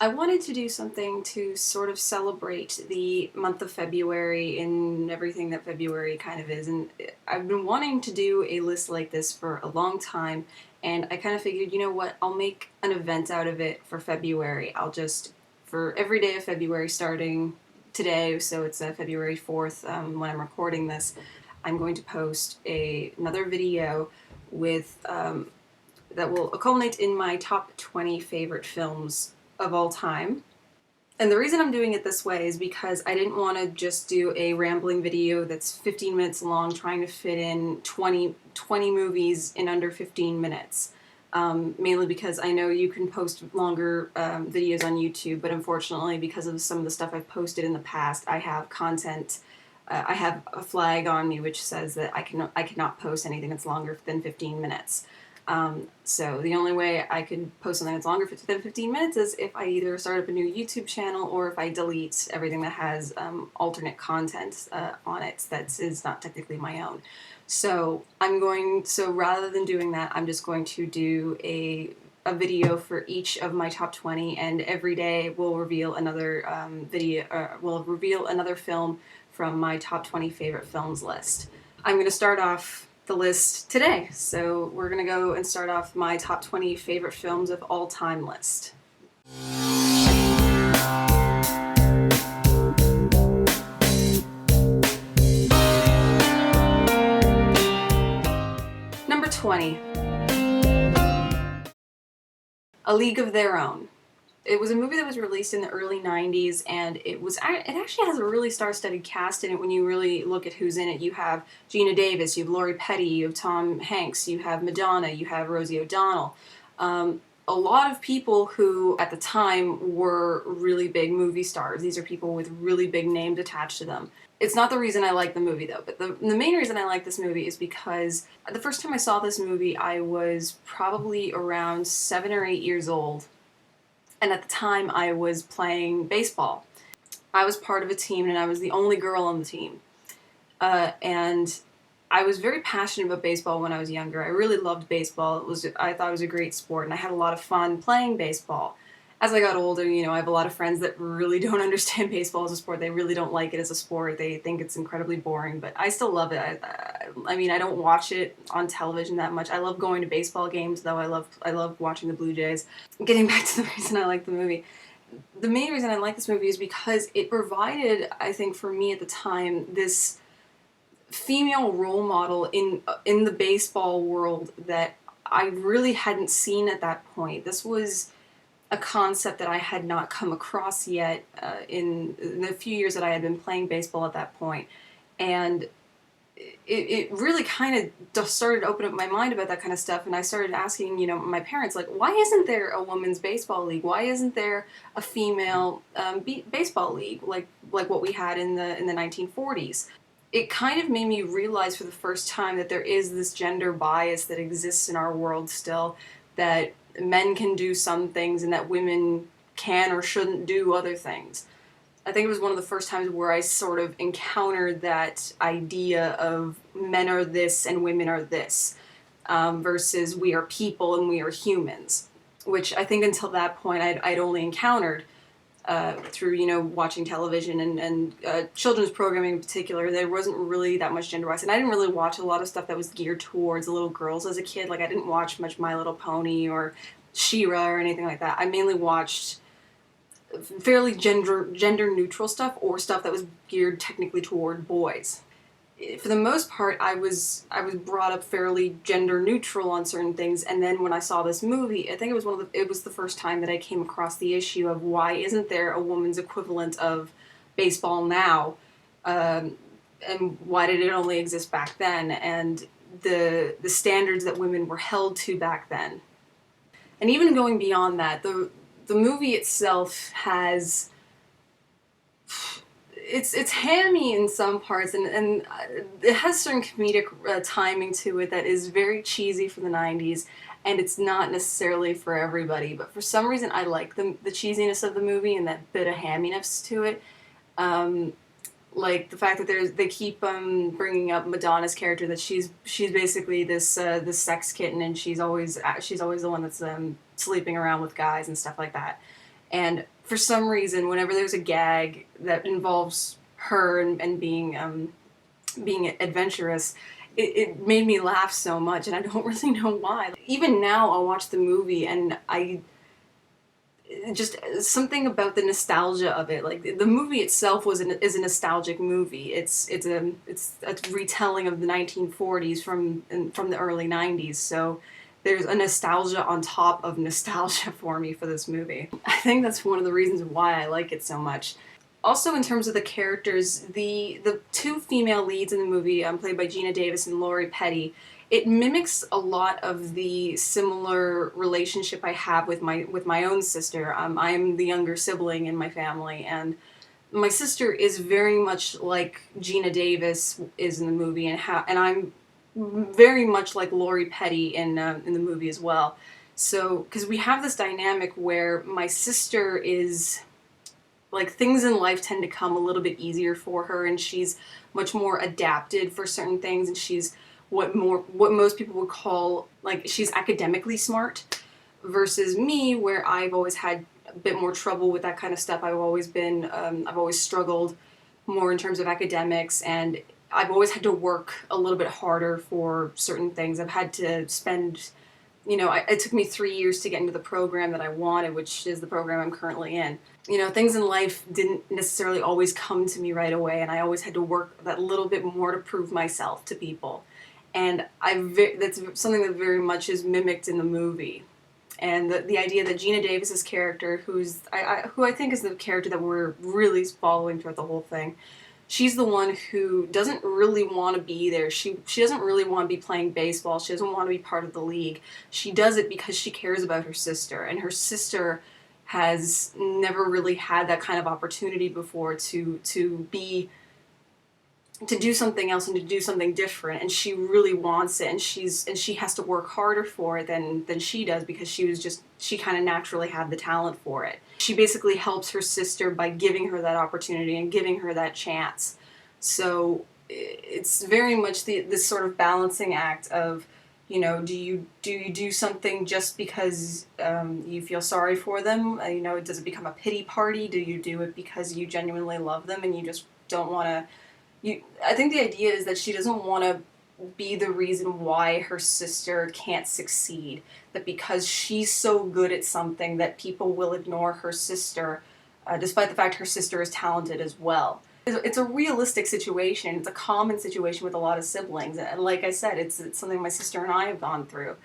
I wanted to do something to sort of celebrate the month of February and everything that February kind of is. And I've been wanting to do a list like this for a long time. And I kind of figured, you know what, I'll make an event out of it for February. I'll just, for every day of February starting today, so it's February 4th when I'm recording this, I'm going to post another video with that will culminate in my top 20 favorite films of all time. And the reason I'm doing it this way is because I didn't want to just do a rambling video that's 15 minutes long trying to fit in 20 movies in under 15 minutes. Mainly because I know you can post longer videos on YouTube, but unfortunately, because of some of the stuff I've posted in the past, I have content. I have a flag on me which says that I cannot post anything that's longer than 15 minutes. So the only way I could post something that's longer than 15 minutes is if I either start up a new YouTube channel or if I delete everything that has alternate content on it that is not technically my own. So rather than doing that, I'm just going to do a video for each of my top 20, and every day we'll reveal another will reveal another film from my top 20 favorite films list. I'm going to start off the list today. So we're going to go and start off my top 20 favorite films of all time list. Number 20. A League of Their Own. It was a movie that was released in the early 90s, and it actually has a really star-studded cast in it when you really look at who's in it. You have Geena Davis, you have Lori Petty, you have Tom Hanks, you have Madonna, you have Rosie O'Donnell. A lot of people who, at the time, were really big movie stars. These are people with really big names attached to them. It's not the reason I like the movie, though, but the main reason I like this movie is because the first time I saw this movie, I was probably around 7 or 8 years old. And at the time, I was playing baseball. I was part of a team, and I was the only girl on the team. And I was very passionate about baseball when I was younger. I really loved baseball. I thought it was a great sport, and I had a lot of fun playing baseball. As I got older, I have a lot of friends that really don't understand baseball as a sport. They really don't like it as a sport. They think it's incredibly boring, but I still love it. I don't watch it on television that much. I love going to baseball games, though. I love watching the Blue Jays. Getting back to the reason I like the movie. The main reason I like this movie is because it provided, I think, for me at the time, this female role model in the baseball world that I really hadn't seen at that point. This was a concept that I had not come across yet in the few years that I had been playing baseball at that point. And it really kind of just started to open up my mind about that kind of stuff, and I started asking, my parents, like, why isn't there a women's baseball league? Why isn't there a female baseball league like what we had in the 1940s? It kind of made me realize for the first time that there is this gender bias that exists in our world still, that men can do some things and that women can or shouldn't do other things. I think it was one of the first times where I sort of encountered that idea of men are this and women are this, versus we are people and we are humans, which I think until that point I'd only encountered through, watching television and children's programming in particular. There wasn't really that much gender bias, and I didn't really watch a lot of stuff that was geared towards little girls as a kid. Like, I didn't watch much My Little Pony or She-Ra or anything like that. I mainly watched fairly gender neutral stuff, or stuff that was geared technically toward boys. For the most part, I was brought up fairly gender neutral on certain things, and then when I saw this movie, I think it was the first time that I came across the issue of why isn't there a woman's equivalent of baseball now, and why did it only exist back then, and the standards that women were held to back then. And even going beyond that, the movie itself has, it's hammy in some parts, and it has certain comedic timing to it that is very cheesy for the 90s, and it's not necessarily for everybody, but for some reason I like the cheesiness of the movie and that bit of hamminess to it. Like the fact that they keep bringing up Madonna's character, that she's basically this sex kitten, and she's always the one that's sleeping around with guys and stuff like that. And for some reason, whenever there's a gag that involves her and being adventurous, it made me laugh so much, and I don't really know why. Even now, I'll watch the movie, and I just something about the nostalgia of it. Like the movie itself is a nostalgic movie. It's a retelling of the 1940s from the early 90s. So there's a nostalgia on top of nostalgia for me for this movie. I think that's one of the reasons why I like it so much. Also, in terms of the characters, the two female leads in the movie, played by Gina Davis and Lori Petty, it mimics a lot of the similar relationship I have with my own sister. I am the younger sibling in my family, and my sister is very much like Gina Davis is in the movie, and I'm very much like Lori Petty in the movie as well. So, because we have this dynamic where my sister is like things in life tend to come a little bit easier for her, and she's much more adapted for certain things, and she's what most people would call, like, she's academically smart, versus me, where I've always had a bit more trouble with that kind of stuff. I've always struggled more in terms of academics, and I've always had to work a little bit harder for certain things. I've had to spend, it took me 3 years to get into the program that I wanted, which is the program I'm currently in. Things in life didn't necessarily always come to me right away, and I always had to work that little bit more to prove myself to people. And that's something that very much is mimicked in the movie. And the idea that Gina Davis's character, who I think is the character that we're really following throughout the whole thing, she's the one who doesn't really want to be there. She doesn't really want to be playing baseball. She doesn't want to be part of the league. She does it because she cares about her sister, and her sister has never really had that kind of opportunity before to do something else and to do something different, and she really wants it, and she has to work harder for it than she does, because she kind of naturally had the talent for it. She basically helps her sister by giving her that opportunity and giving her that chance. So it's very much this sort of balancing act of, do you do something just because you feel sorry for them? Does it become a pity party? Do you do it because you genuinely love them and you just don't want to? I think the idea is that she doesn't want to be the reason why her sister can't succeed. That because she's so good at something that people will ignore her sister, despite the fact her sister is talented as well. It's a realistic situation. It's a common situation with a lot of siblings. And like I said, it's something my sister and I have gone through.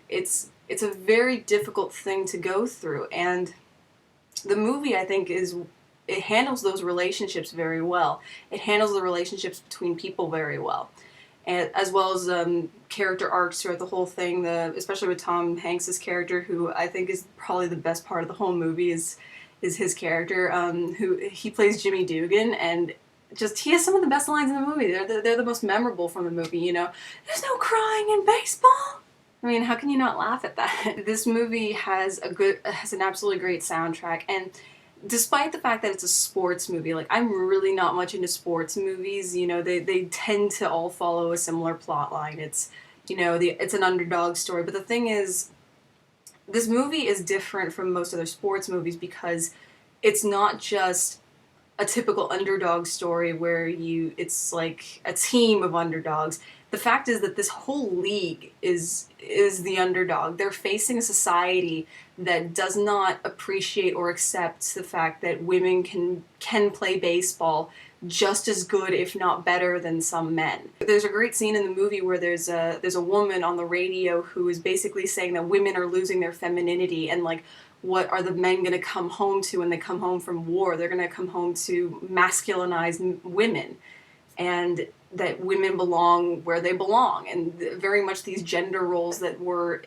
It's a very difficult thing to go through. And the movie, I think, it handles those relationships very well. It handles the relationships between people very well, and as well as character arcs throughout the whole thing. Especially with Tom Hanks's character, who I think is probably the best part of the whole movie, is his character, who he plays Jimmy Dugan, and just he has some of the best lines in the movie. They're the most memorable from the movie. There's no crying in baseball. I mean, how can you not laugh at that? This movie has an absolutely great soundtrack, and despite the fact that it's a sports movie, like, I'm really not much into sports movies. They tend to all follow a similar plot line. It's an underdog story. But the thing is, this movie is different from most other sports movies because it's not just a typical underdog story where it's like a team of underdogs. The fact is that this whole league is the underdog. They're facing a society that does not appreciate or accept the fact that women can play baseball just as good, if not better, than some men. There's a great scene in the movie where there's a woman on the radio who is basically saying that women are losing their femininity, and like, what are the men going to come home to when they come home from war? They're going to come home to masculinized women, and that women belong where they belong, and very much these gender roles that were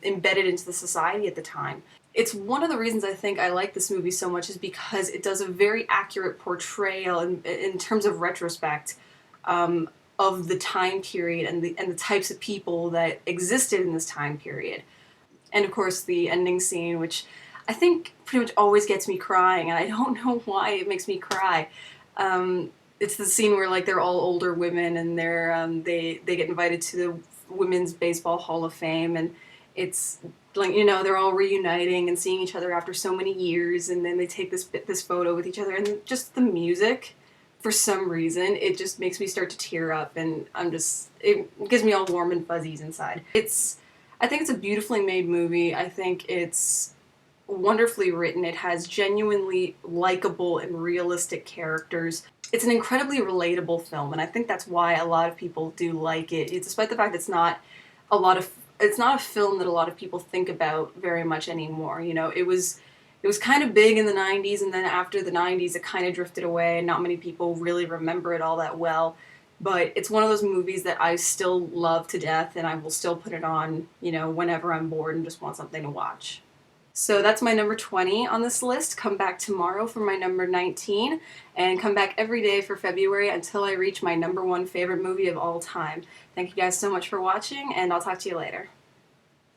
embedded into the society at the time. It's one of the reasons I think I like this movie so much, is because it does a very accurate portrayal in terms of retrospect of the time period and the types of people that existed in this time period. And of course the ending scene, which I think pretty much always gets me crying, and I don't know why it makes me cry. It's the scene where, like, they're all older women, and they get invited to the Women's Baseball Hall of Fame, and like, you know, they're all reuniting and seeing each other after so many years, and then they take this photo with each other, and just the music, for some reason, it just makes me start to tear up, and it gives me all warm and fuzzies inside. I think it's a beautifully made movie. I think it's wonderfully written. It has genuinely likable and realistic characters. It's an incredibly relatable film, and I think that's why a lot of people do like it, despite the fact that it's not a film that a lot of people think about very much anymore. You know, it was kind of big in the 90s, and then after the 90s it kind of drifted away and not many people really remember it all that well. But it's one of those movies that I still love to death, and I will still put it on, you know, whenever I'm bored and just want something to watch. So that's my number 20 on this list. Come back tomorrow for my number 19, and come back every day for February until I reach my number one favorite movie of all time. Thank you guys so much for watching, and I'll talk to you later.